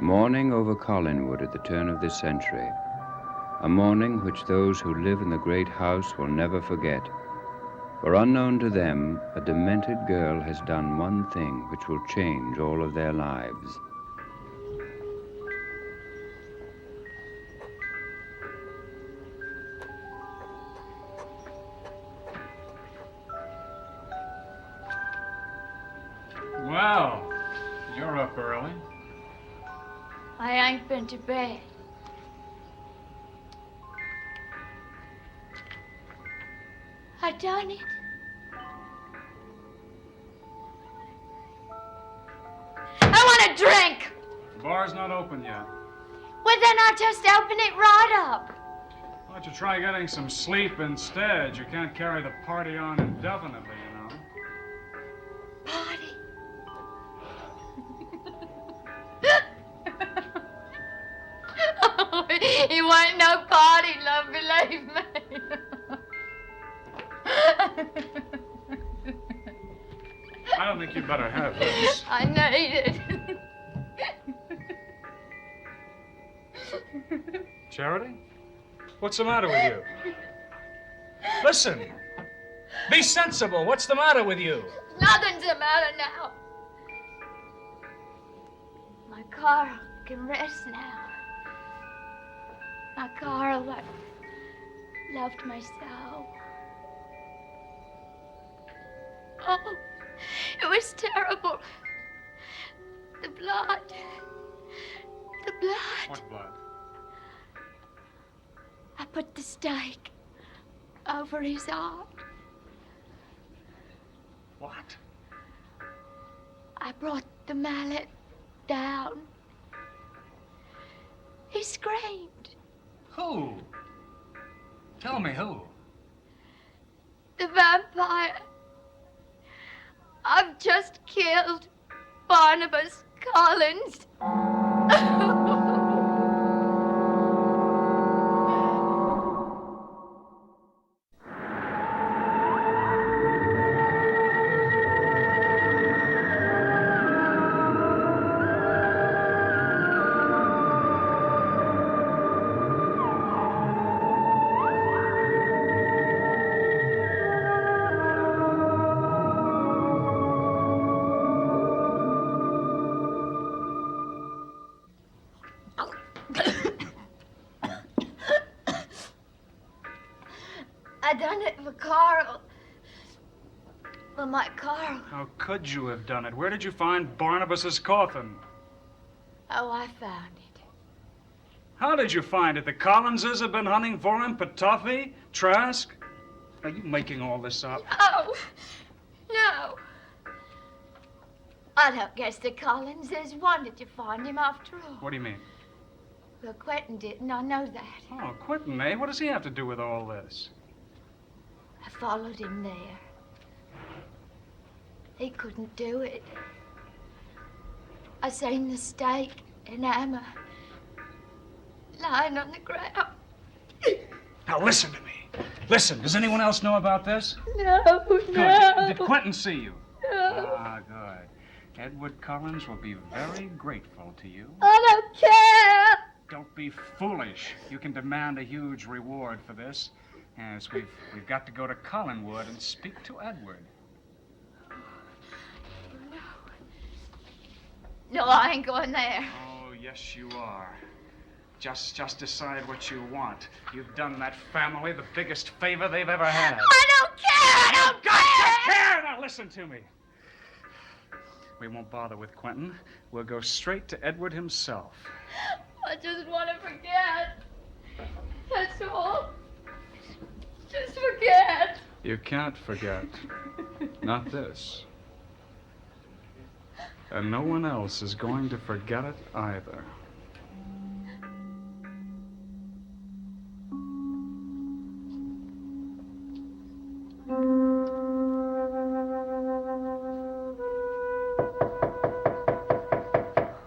Morning over Collinwood at the turn of this century. A morning which those who live in the great house will never forget. For unknown to them, a demented girl has done one thing which will change all of their lives. Well, you're up early. I ain't been to bed. I done it. I want a drink. The bar's not open yet. Well, then I'll just open it right up. Why don't you try getting some sleep instead? You can't carry the party on indefinitely, you know. Party. Oh, it ain't no party, love, believe me. I don't think you'd better have this. I need it. Charity? What's the matter with you? Listen. Be sensible. What's the matter with you? Nothing's the matter now. My Carl can rest now. My Carl that loved me so. Oh, it was terrible. The blood. The blood. What blood? I put the stake over his heart. What? I brought the mallet down. He screamed. Who? Tell me who. The vampire. I've just killed Barnabas Collins. I done it for Carl. For my Carl. How could you have done it? Where did you find Barnabas's coffin? Oh, I found it. How did you find it? The Collinses have been hunting for him? Petoffy? Trask? Are you making all this up? No. No. I don't guess the Collinses wanted to find him after all. What do you mean? Well, Quentin didn't. I know that. Oh, Quentin, eh? What does he have to do with all this? I followed him there. He couldn't do it. I seen the stake and hammer lying on the ground. Now listen to me. Listen, does anyone else know about this? No, Good. no. Did Quentin see you? No. Ah, good. Edward Collins will be very grateful to you. I don't care. Don't be foolish. You can demand a huge reward for this. Yes, we've got to go to Collinwood and speak to Edward. No, I ain't going there. Oh, yes, you are. Just decide what you want. You've done that family the biggest favor they've ever had. I don't care. I don't Got care. to care! Now listen to me. We won't bother with Quentin. We'll go straight to Edward himself. I just want to forget. That's all. Just forget. You can't forget. Not this. And no one else is going to forget it either.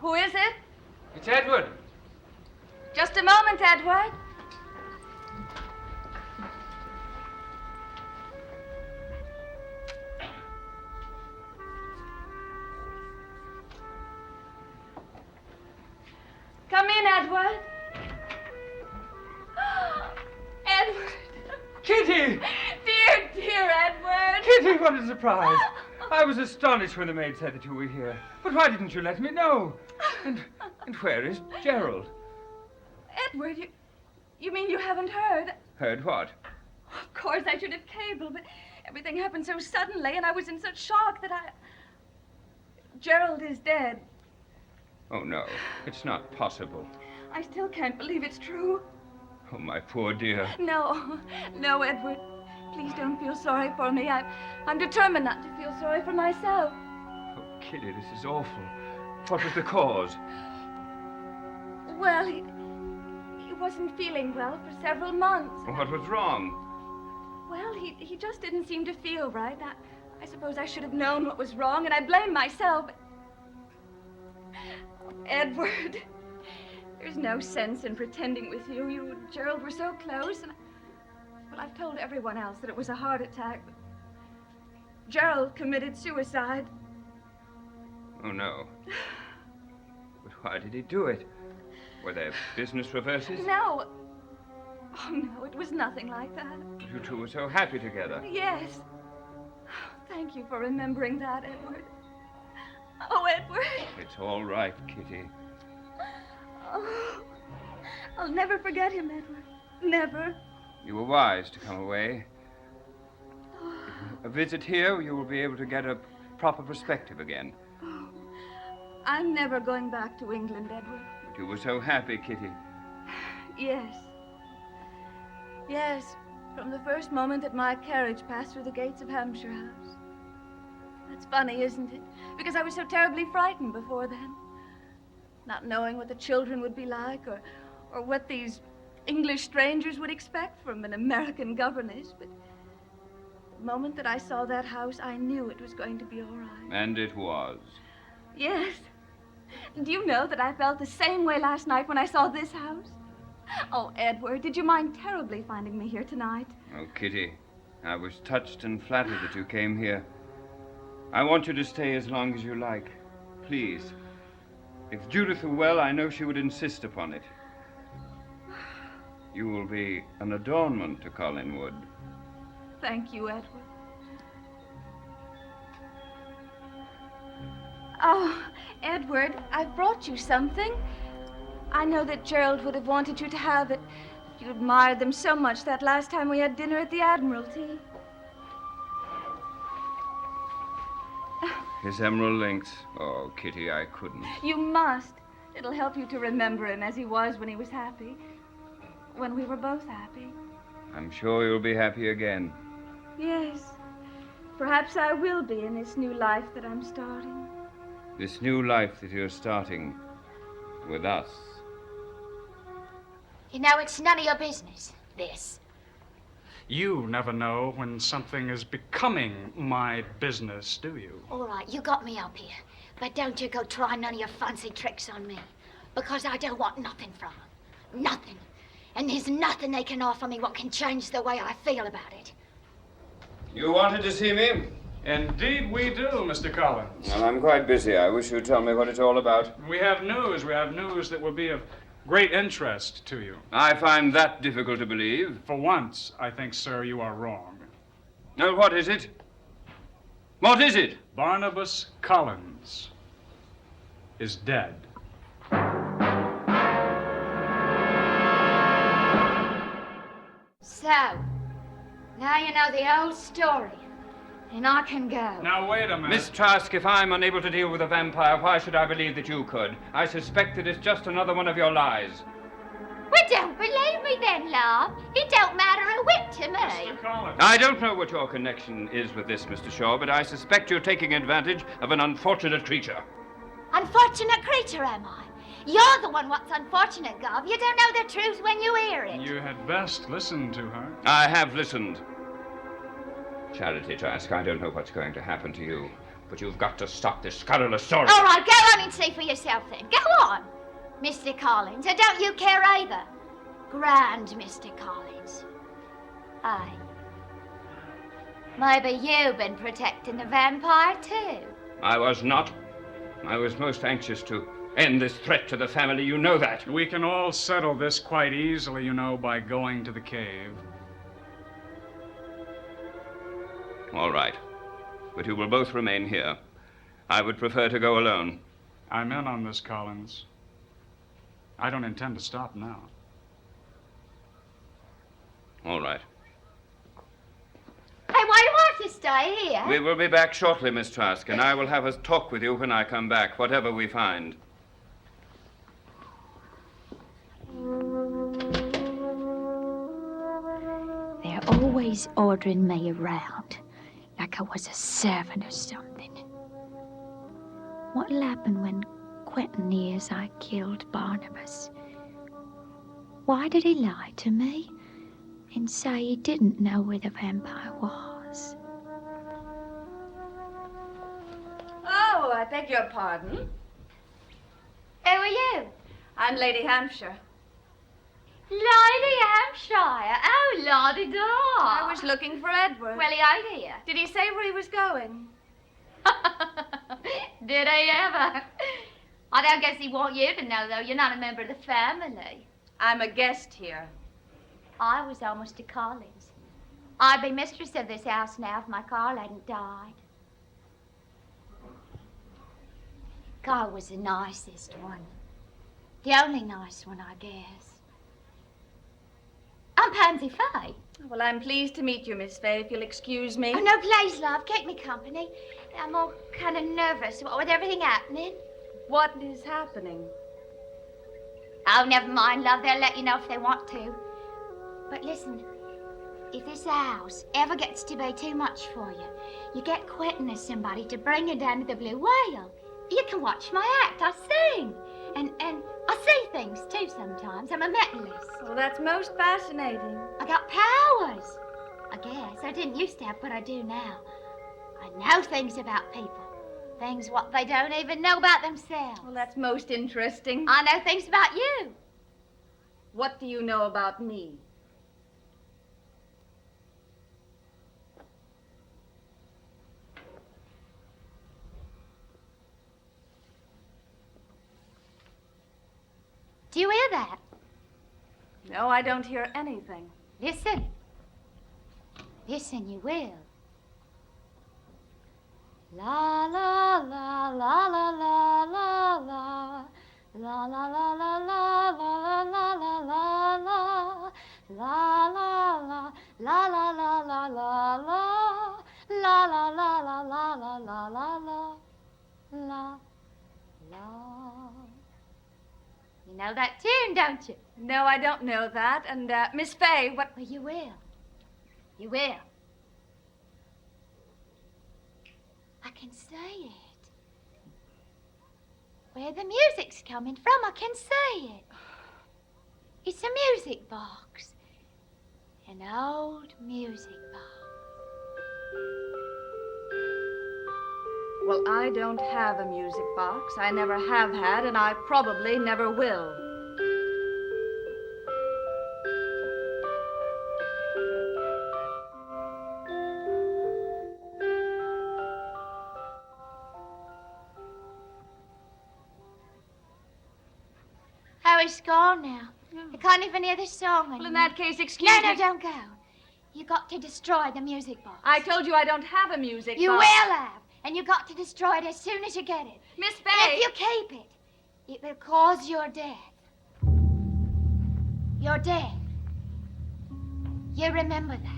Who is it? It's Edward. Just a moment, Edward. in, Edward. Edward. Kitty! Dear, dear Edward. Kitty, what a surprise. I was astonished when the maid said that you were here. But why didn't you let me know? And where is Gerald? Edward, you mean you haven't heard? Heard what? Of course, I should have cabled, but everything happened so suddenly, and I was in such shock that Gerald is dead. Oh, no. It's not possible. I still can't believe it's true. Oh, my poor dear. No, Edward. Please don't feel sorry for me. I'm determined not to feel sorry for myself. Oh, Kitty, this is awful. What was the cause? Well, he wasn't feeling well for several months. What was wrong? Well, he just didn't seem to feel right. I suppose I should have known what was wrong, and I blame myself. Edward, there's no sense in pretending with you. You and Gerald were so close, and well, I've told everyone else that it was a heart attack. But Gerald committed suicide. Oh, no. But why did he do it? Were there business reverses? No. Oh, no, it was nothing like that. You two were so happy together. Yes. Thank you for remembering that, Edward. Oh, Edward. It's all right, Kitty. Oh, I'll never forget him, Edward. Never. You were wise to come away. A visit here, you will be able to get a proper perspective again. Oh, I'm never going back to England, Edward. But you were so happy, Kitty. Yes. Yes, from the first moment that my carriage passed through the gates of Hampshire House. That's funny, isn't it? Because I was so terribly frightened before then. Not knowing what the children would be like or what these English strangers would expect from an American governess. But the moment that I saw that house, I knew it was going to be all right. And it was. Yes. Do you know that I felt the same way last night when I saw this house? Oh, Edward, did you mind terribly finding me here tonight? Oh, Kitty, I was touched and flattered that you came here. I want you to stay as long as you like. Please. If Judith were well, I know she would insist upon it. You will be an adornment to Collinwood. Thank you, Edward. Oh, Edward, I've brought you something. I know that Gerald would have wanted you to have it. You admired them so much that last time we had dinner at the Admiralty. His emerald links. Oh, Kitty, I couldn't. You must. It'll help you to remember him as he was when he was happy. When we were both happy. I'm sure you'll be happy again. Yes. Perhaps I will be in this new life that I'm starting. This new life that you're starting with us. You know, it's none of your business, this. You never know when something is becoming my business, do you? All right, you got me up here. But don't you go trying none of your fancy tricks on me. Because I don't want nothing from them. Nothing. And there's nothing they can offer me what can change the way I feel about it. You wanted to see me? Indeed we do, Mr. Collins. Well, I'm quite busy. I wish you'd tell me what it's all about. We have news. We have news that will be of great interest to you. I find that difficult to believe. For once, I think, sir, you are wrong. Now, what is it? What is it? Barnabas Collins is dead. So, now you know the whole story. And I can go. Now, wait a minute. Miss Trask, if I'm unable to deal with a vampire, why should I believe that you could? I suspect that it's just another one of your lies. Well, don't believe me then, love. It don't matter a whit to me. Mr. Collins. I don't know what your connection is with this, Mr. Shaw, but I suspect you're taking advantage of an unfortunate creature. Unfortunate creature, am I? You're the one what's unfortunate, Gov. You don't know the truth when you hear it. You had best listen to her. I have listened. Charity Trask, I don't know what's going to happen to you, but you've got to stop this scurrilous story. All right, go on and see for yourself then. Go on, Mr. Collins. Or don't you care either? Grand, Mr. Collins. Aye. Maybe you've been protecting the vampire, too. I was not. I was most anxious to End this threat to the family. You know that. We can all settle this quite easily, you know, by going to the cave. All right. But you will both remain here. I would prefer to go alone. I'm in on this, Collins. I don't intend to stop now. All right. Hey, why do you have to stay here? We will be back shortly, Miss Trask, and I will have a talk with you when I come back, whatever we find. They're always ordering me around, like I was a servant or something. What'll happen when Quentin hears I killed Barnabas? Why did he lie to me and say he didn't know where the vampire was? Oh, I beg your pardon. Who are you? I'm Lady Hampshire. Lady Hampshire. Oh, la-di-da. I was looking for Edward. Well, he ain't here. Did he say where he was going? Did he ever? I don't guess he want you to know, though. You're not a member of the family. I'm a guest here. I was almost a Collins. I'd be mistress of this house now if my Carl hadn't died. Carl was the nicest one. The only nice one, I guess. I'm Pansy Faye. Well, I'm pleased to meet you, Miss Faye, if you'll excuse me. Oh, no, please, love. Keep me company. I'm all kind of nervous, what with everything happening. What is happening? Oh, never mind, love. They'll let you know if they want to. But listen, if this house ever gets to be too much for you, you get Quentin or somebody to bring you down to the Blue Whale. You can watch my act. I sing. And I see things, too, sometimes. I'm a mentalist. Well, that's most fascinating. I got powers. I guess. I didn't used to have, but I do now. I know things about people. Things what they don't even know about themselves. Well, that's most interesting. I know things about you. What do you know about me? Do you hear that? No, I don't hear anything. Listen. Listen, you will. La la la la la la la la. La la la la la la la la la la. La la la la la la la la la. La la la la la la la la la. La la. You know that tune, don't you? No, I don't know that. And, Miss Faye, what... Well, you will. You will. I can see it. Where the music's coming from, I can see it. It's a music box. An old music box. Well, I don't have a music box. I never have had, and I probably never will. Harry's gone now. I can't even hear the song anymore. Well, in that case, excuse No, me. no, don't go. You got to destroy the music box. I told you I don't have a music You box. will have, and you got to destroy it as soon as you get it. Miss And Faye. if you keep it, it will cause your death. Your death. You remember that.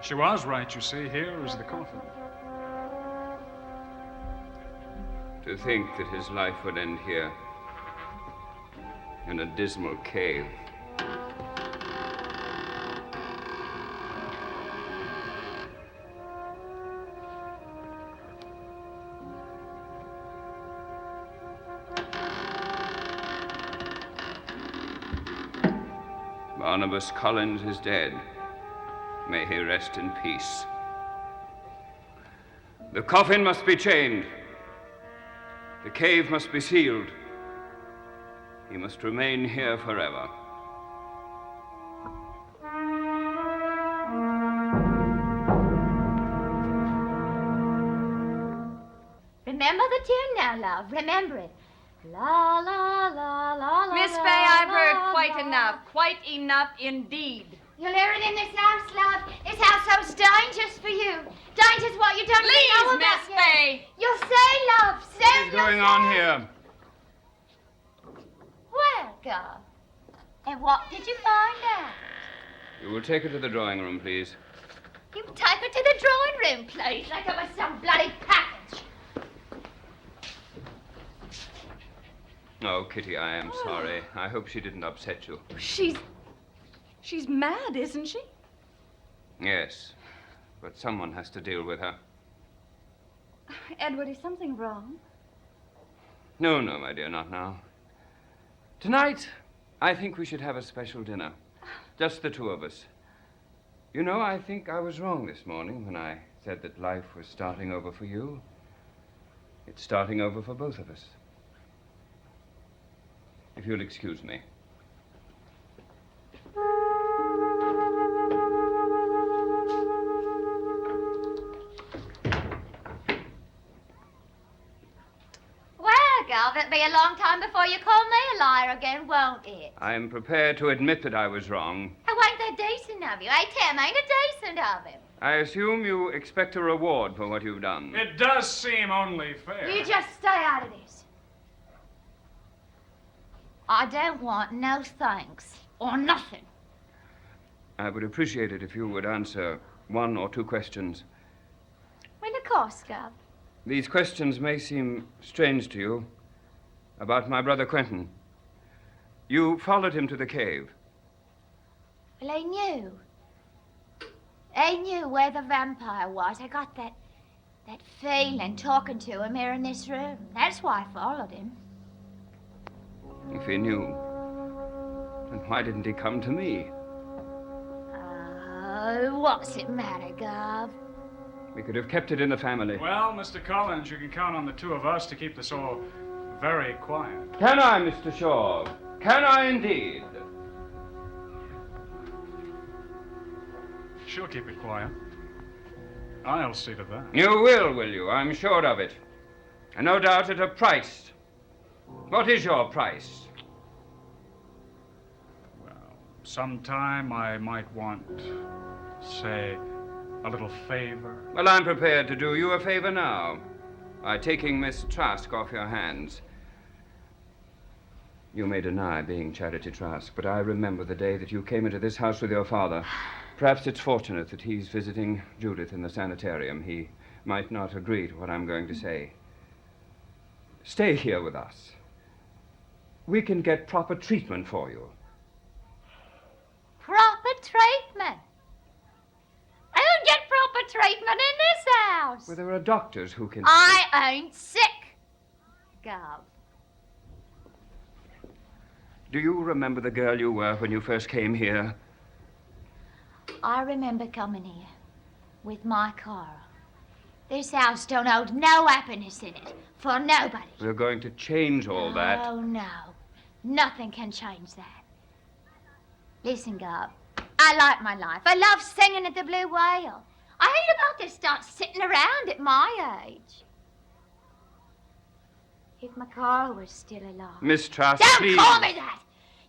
She was right, you see. Here is the coffin. To think that his life would end here, in a dismal cave. Barnabas Collins is dead. May he rest in peace. The coffin must be chained. The cave must be sealed. He must remain here forever. Remember the tune now, love. Remember it. La, la, la, la, la. Miss la, Fay, I've la, heard quite la. enough. Quite enough indeed. You'll hear it in this house, love. This house so dangerous for you. Dangerous what you don't even know Please, about Miss yet. Fay. You'll say, love. Say What is going on here? Well, God. And what did you find out? You will take her to the drawing room, please. You take her to the drawing room, please, like it was some bloody package. Oh, Kitty, I am sorry. I hope she didn't upset you. She's mad, isn't she? Yes, but someone has to deal with her. Edward, is something wrong? No, no, my dear, not now. Tonight, I think we should have a special dinner. Just the two of us. You know, I think I was wrong this morning when I said that life was starting over for you. It's starting over for both of us. If you'll excuse me. Well, girl, it'll be a long time before you call me a liar again, won't it? I am prepared to admit that I was wrong. Oh, ain't that decent of you? Hey, Tim, ain't it decent of him? I assume you expect a reward for what you've done. It does seem only fair. You just stay out of this. I don't want no thanks or nothing. I would appreciate it if you would answer one or two questions. Well, of course, Gov. These questions may seem strange to you about my brother Quentin. You followed him to the cave. Well, he knew. He knew where the vampire was. I got that feeling talking to him here in this room. That's why I followed him. If he knew, then why didn't he come to me? Oh, what's it matter, Gov? We could have kept it in the family. Well, Mr. Collins, you can count on the two of us to keep this all very quiet. Can I, Mr. Shaw? Can I indeed? She'll keep it quiet. I'll see to that. You will you? I'm sure of it. And no doubt at a price. What is your price? Well, sometime I might want, say, a little favor. Well, I'm prepared to do you a favor now by taking Miss Trask off your hands. You may deny being Charity Trask, but I remember the day that you came into this house with your father. Perhaps it's fortunate that he's visiting Judith in the sanitarium. He might not agree to what I'm going to say. Stay here with us. We can get proper treatment for you. Proper treatment? Who'd get proper treatment in this house? Well, there are doctors who can... I ain't sick, Gov. Do you remember the girl you were when you first came here? I remember coming here with my Carl. This house don't hold no happiness in it for nobody. We're going to change all that. Oh, no. Nothing can change that. Listen, Gov. I like my life. I love singing at the Blue Whale. I hate about to start sitting around at my age. If my Carl was still alive. Miss Trask, Don't please. call me that!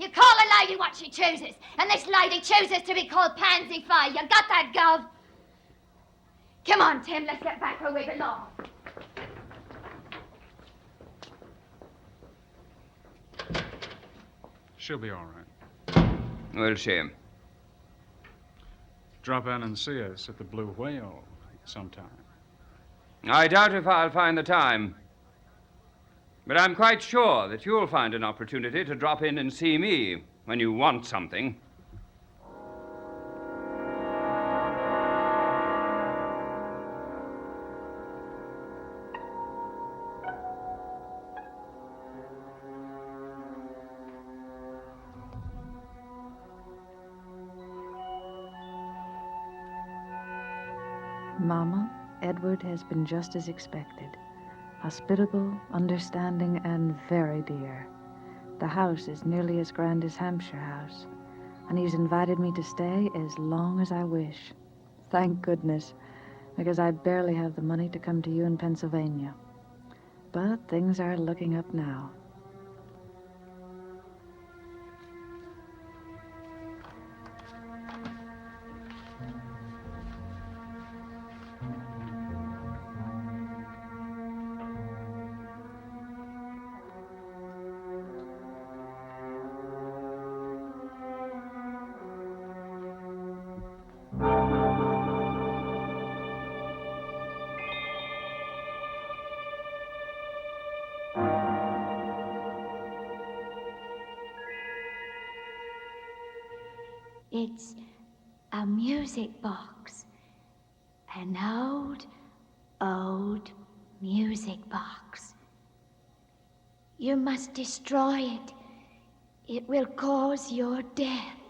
You call a lady what she chooses, and this lady chooses to be called Pansy Faye. You got that, Gov? Come on, Tim, let's get back where we belong. She'll be all right. Will she? Drop in and see us at the Blue Whale sometime. I doubt if I'll find the time. But I'm quite sure that you'll find an opportunity to drop in and see me when you want something. Mama, Edward has been just as expected. Hospitable, understanding, and very dear. The house is nearly as grand as Hampshire House, and he's invited me to stay as long as I wish. Thank goodness, because I barely have the money to come to you in Pennsylvania. but things are looking up now. It's a music box. An old music box. You must destroy it. It will cause your death.